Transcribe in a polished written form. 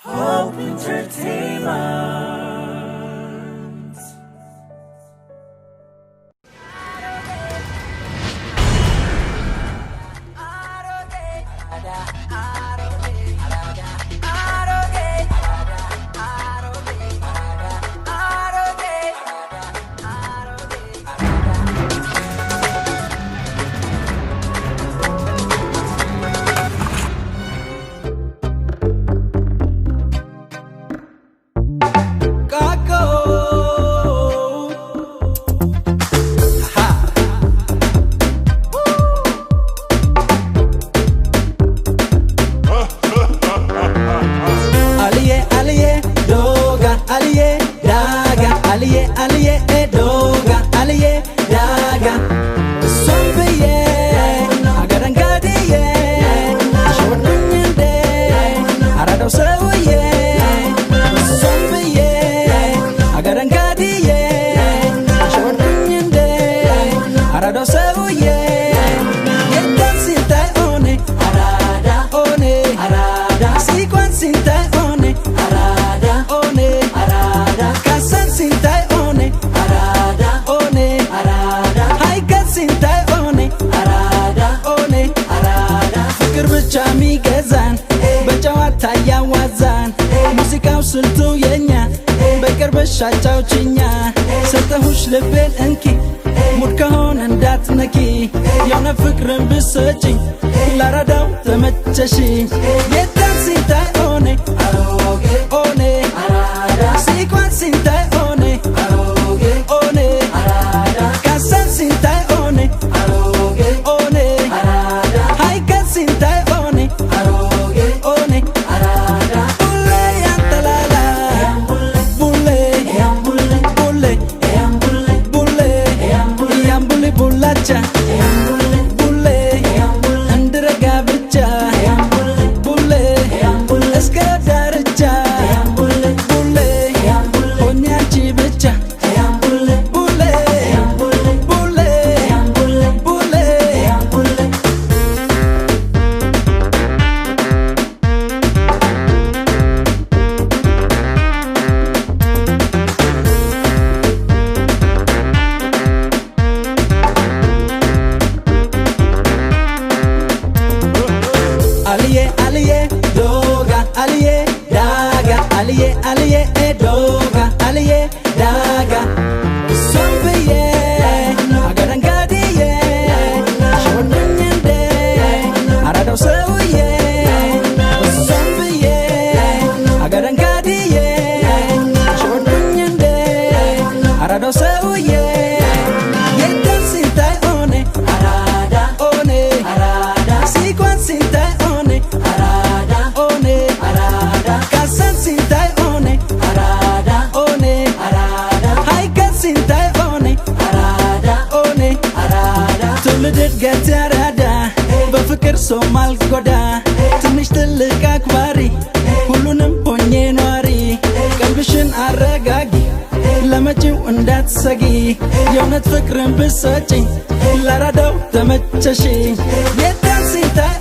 Hope Entertainment. ሙዚቃው ስልቱ የኛ በቅርብሽ አጫውችኛ ሰጠሁሽ ልቤን እንኪ ሙድ ከሆነ እንዳትነኪ የሆነ ፍቅርን ብሰጪኝ ላራዳው ተመቸሽ የታን ሲንታይ ኦኔ ኦኔ ሲኳን ሲንታይ ኦኔ ኦኔ ካሳን ሲንታይ ኦኔ ኦኔ ሃይከን ሲንታይ ኦኔ ኦኔ Aliye doga aliye daga sombiye agarangadiye shodunyende arado sauye sombiye agarangadiye shodunyende arado sauye yetan sintai one arada one arada sequence sintai one arada one arada kasan sintai ልድገት ያራዳ በፍቅር ሰው ማልጎዳ ትንሽ ትልቅ አክባሪ ሁሉንም ሆኜ ኗሪ ቀልብሽን አረጋጊ ለመጪው እንዳትሰጊ የእውነት ፍቅርን ብሰጪኝ ላራዳው ተመቸሽ የታን ሲንታይ